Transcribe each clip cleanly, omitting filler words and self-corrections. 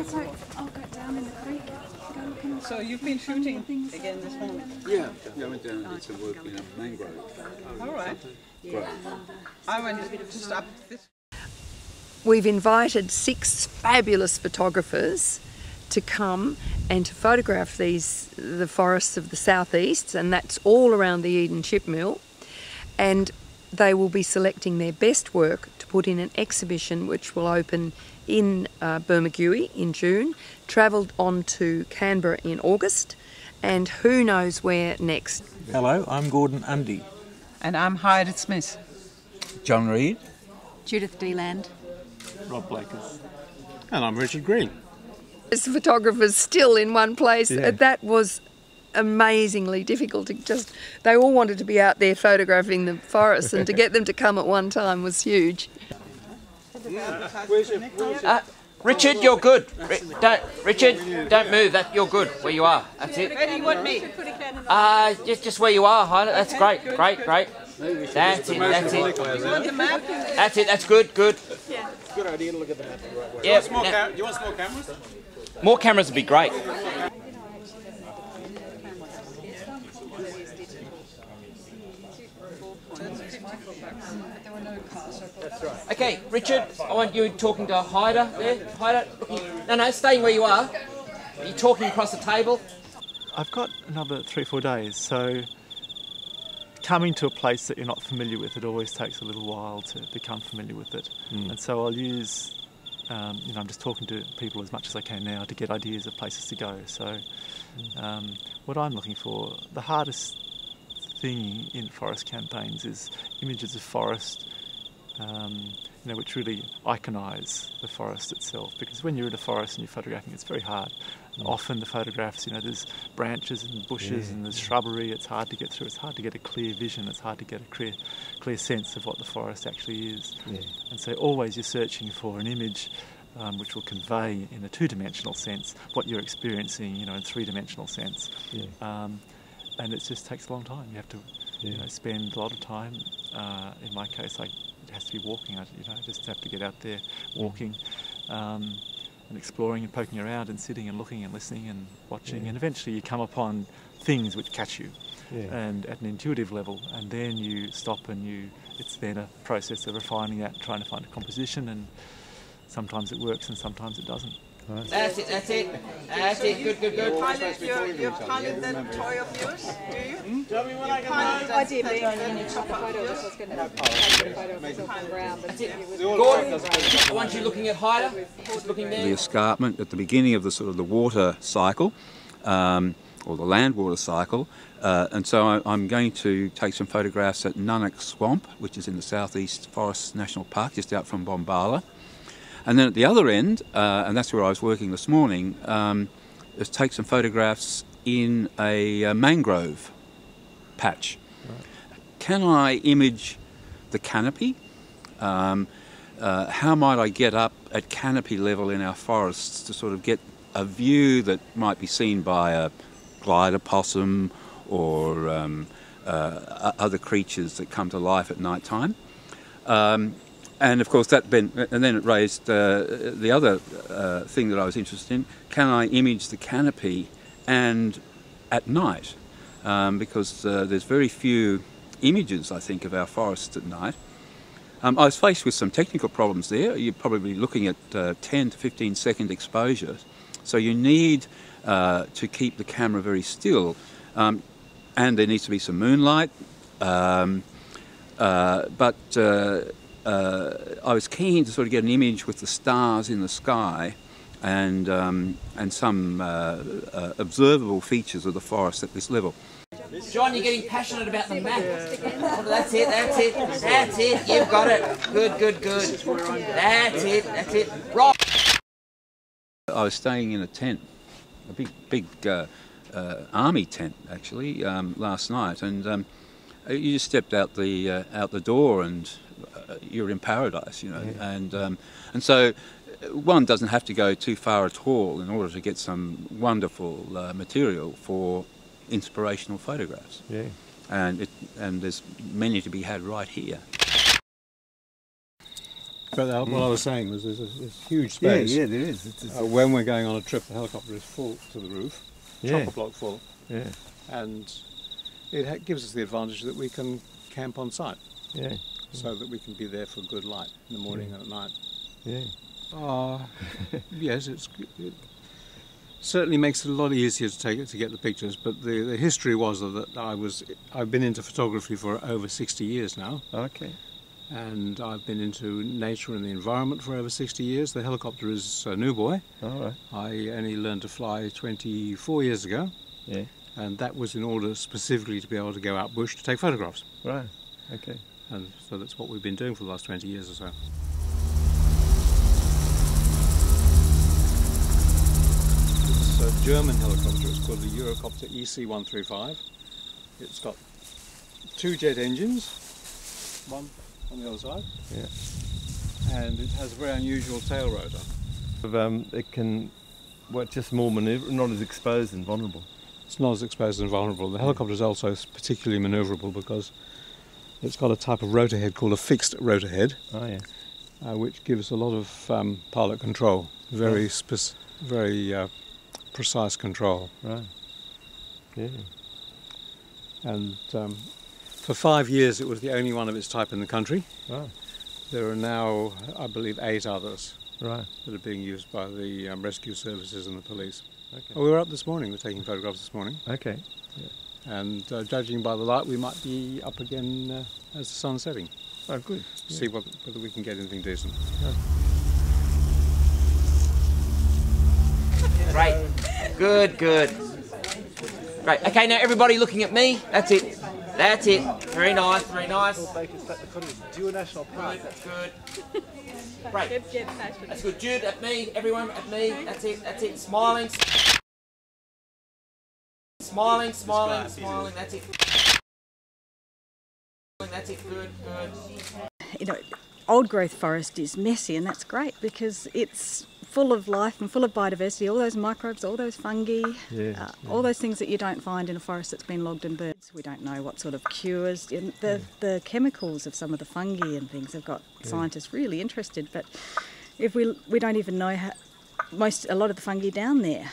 so I'll go down in the creek. Go look in the So you've been shooting again this morning? Yeah, I went down and did some work in a mangrove. All right. Grove. I went just up this. We've invited 6 fabulous photographers to come and to photograph the forests of the southeast, and that's all around the Eden chip mill, and they will be selecting their best work to put in an exhibition which will open in Bermagui in June, travel on to Canberra in August, and who knows where next. Hello, I'm Gordon Undy. And I'm Heide Smith. John Reid. Judith Deland. Rob Blakers. And I'm Richard Green. As photographers still in one place, Yeah. that was amazingly difficult to just, they all wanted to be out there photographing the forests, and to get them to come at one time was huge. Richard, you're good. Richard, don't move. You're good where you are. That's it. Where do you want me? Just where you are, Heide. That's great. That's it. You want the map? That's it. That's good. Yeah. Good idea to look at the map. Yeah. You want small cameras? More cameras would be great. Okay, Richard, I want you talking to Heide there. Heide, no, staying where you are. Are you talking across the table? I've got another 3 or 4 days, so coming to a place that you're not familiar with, it always takes a little while to become familiar with it. And so I'll use, I'm just talking to people as much as I can now to get ideas of places to go. So what I'm looking for, the hardest thing in forest campaigns is images of forest, which really iconise the forest itself. Because when you're in a forest and you're photographing, it's very hard. Often the photographs, there's branches and bushes and there's shrubbery. It's hard to get through. It's hard to get a clear vision. It's hard to get a clear sense of what the forest actually is. Yeah. And so always you're searching for an image which will convey in a 2-dimensional sense what you're experiencing, in 3-dimensional sense. Yeah. And it just takes a long time. You have to spend a lot of time. In my case, it has to be walking. I just have to get out there walking. And exploring and poking around and sitting and looking and listening and watching, and eventually you come upon things which catch you, and at an intuitive level, and then you stop and it's then a process of refining that and trying to find a composition, and sometimes it works and sometimes it doesn't. Right. That's it. Good. You pilot that toy of yours, do you? Tell me when I can I did, but you took a photo of us. I was going to take a photo of myself on the ground. Gordon, I want you looking at Heide. Just looking there. The escarpment at the beginning of the sort of the water cycle, or the land water cycle, and so I'm going to take some photographs at Nunnock Swamp, which is in the Southeast Forest National Park, just out from Bombala. And then at the other end, and that's where I was working this morning, is take some photographs in a mangrove patch. Right. Can I image the canopy? How might I get up at canopy level in our forests to sort of get a view that might be seen by a glider possum or other creatures that come to life at night time? And of course and then it raised the other thing that I was interested in. Can I image the canopy and at night? Because there's very few images, I think, of our forests at night. I was faced with some technical problems there. You're probably looking at 10 to 15 second exposures. So you need to keep the camera very still. And there needs to be some moonlight. I was keen to sort of get an image with the stars in the sky and some observable features of the forest at this level. John, you're getting passionate about the map. That's it. You've got it. Good. That's it. Rob. I was staying in a tent, a big army tent actually, last night, and you just stepped out the door and you're in paradise, and so one doesn't have to go too far at all in order to get some wonderful material for inspirational photographs. Yeah. And there's many to be had right here. But what I was saying was there's a huge space. Yeah, there is. When we're going on a trip, the helicopter is full to the roof, chopper block full. Yeah. And it gives us the advantage that we can camp on site. Yeah. So that we can be there for good light in the morning and at night. Yeah. Yes, it certainly makes it a lot easier to get the pictures. But the history was that I've been into photography for over 60 years now. Okay. And I've been into nature and the environment for over 60 years. The helicopter is a new boy. All right. I only learned to fly 24 years ago. Yeah. And that was in order specifically to be able to go out bush to take photographs. Right. Okay. And so that's what we've been doing for the last 20 years or so. It's a German helicopter. It's called the Eurocopter EC-135. It's got 2 jet engines, one on the other side. Yeah. And it has a very unusual tail rotor. It can, just more manoeuvre, not as exposed and vulnerable. It's not as exposed and vulnerable. The helicopter is also particularly manoeuvrable because it's got a type of rotor head called a fixed rotor head. Oh, yeah. Which gives a lot of pilot control, very precise control. Right. Yeah. And for 5 years it was the only one of its type in the country. Right. There are now, I believe, 8 others Right. that are being used by the rescue services and the police. Okay. Well, we were up this morning, we're taking photographs this morning. Okay. And judging by the light, we might be up again as the sun's setting. Oh, good. See whether we can get anything decent. Great. Good, good. Great. Okay, now everybody looking at me. That's it. That's it. Very nice, very nice. Dual National Park. Good. Great. That's good. Jude, at me. Everyone, at me. That's it. That's it. Smiling. Smiling, smiling, smiling. That's it. That's it. Good, good. You know, old growth forest is messy, and that's great because it's full of life and full of biodiversity, all those microbes, all those fungi, all those things that you don't find in a forest that's been logged and burned. We don't know what sort of cures, the chemicals of some of the fungi and things have got scientists really interested, but if we don't even know how, a lot of the fungi down there,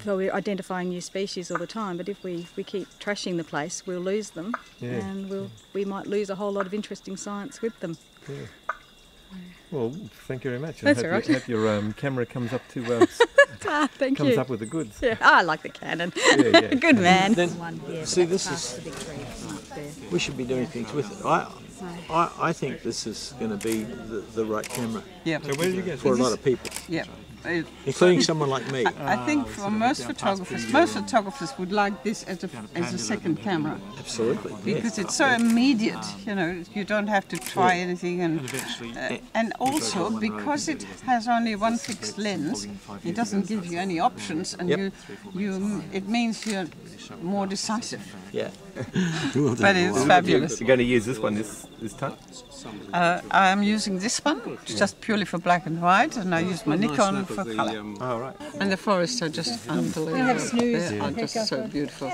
so we're identifying new species all the time, but if we keep trashing the place, we'll lose them, and we might lose a whole lot of interesting science with them. Yeah. Well, thank you very much. That's all right. Hope your camera comes up to thank comes you. up with the goods. Yeah, I like the Canon. Yeah. Good man. See, this is. We should be doing things with it. I think this is going to be the right camera. Yeah. So where did you get for a lot of people? Yeah. Including someone like me. I think for most photographers would like this as a second camera. Absolutely. Because it's so immediate, you know, you don't have to try anything, and also because it has only one fixed lens, it doesn't give you any options, and it means you're more decisive. Yeah. But it's fabulous. You're going to use this one this time? I am using this one just purely for black and white, and I use my Nikon for colour. Oh, right. And the forests are just unbelievable. We have snooze. They are just so beautiful.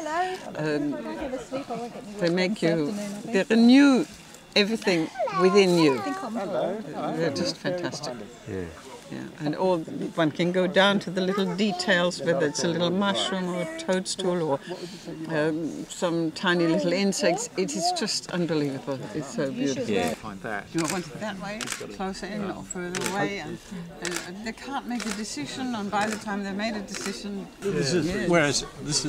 They make you, they renew everything within you. They're just fantastic. Yeah. Yeah, and one can go down to the little details, whether it's a little mushroom or a toadstool or some tiny little insects. It is just unbelievable. It's so beautiful. Yeah. Do you want it that way, closer in or further away? And they can't make a decision, and by the time they made a decision... Whereas this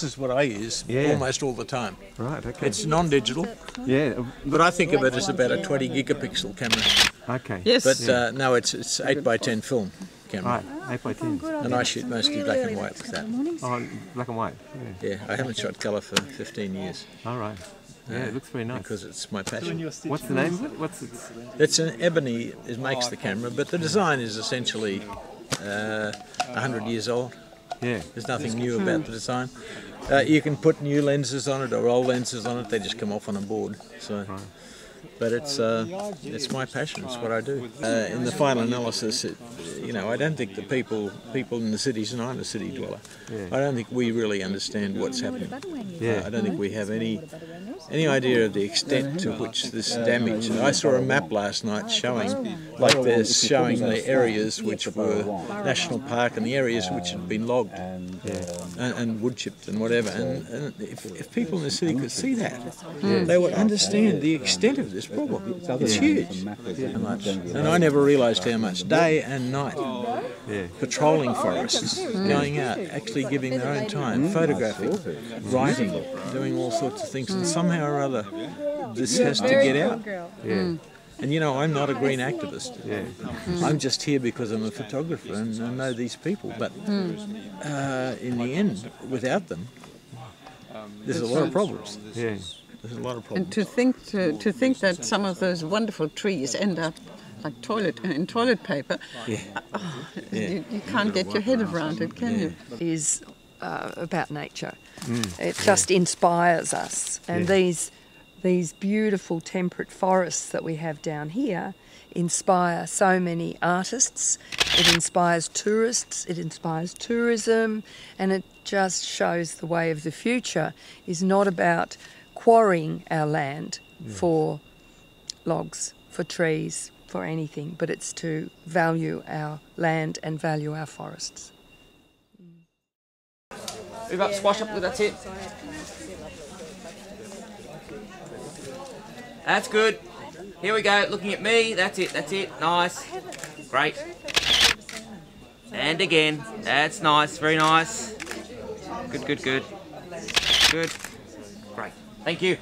is what I use almost all the time. Right, okay. It's non-digital, but I think of it as about a 20 gigapixel camera. Okay. Yes. But no, it's 8x10 film camera. Right, 8x10. And I shoot mostly black and white with that. Oh, black and white. Yeah, I haven't shot colour for 15 years. All right. Yeah, it looks very nice. Because it's my passion. What's the name of it? It's an ebony. It makes the camera, but the design is essentially 100 years old. Yeah. There's nothing new about the design. You can put new lenses on it or old lenses on it. They just come off on a board. So but it's my passion. It's what I do. In the final analysis, I don't think the people in the cities, and I'm a city dweller, I don't think we really understand what's happening. I don't think we have any idea of the extent to which this damage. I saw a map last night showing the areas which were national park and the areas which had been logged and wood chipped and whatever. And if people in the city could see that, they would understand the extent of this problem. It's huge. And I never realised how much day and night patrolling forests, going out, actually giving their own time, photographing, writing, doing all sorts of things, and somehow or other this has to get out. And I'm not a green activist. I'm just here because I'm a photographer and I know these people. But in the end, without them, there's a lot of problems. There's a lot of problems. And to think that some of those wonderful trees end up like toilet paper, you can't get your head around it, can you? Is about nature. It just inspires us, and these beautiful temperate forests that we have down here inspire so many artists. It inspires tourists, it inspires tourism, and it just shows the way of the future is not about quarrying our land for logs, for trees, for anything, but it's to value our land and value our forests. Move up, squash up, that's it. That's good. Here we go, looking at me, that's it, nice. Great. And again, that's nice, very nice. Good. Good. Great, thank you.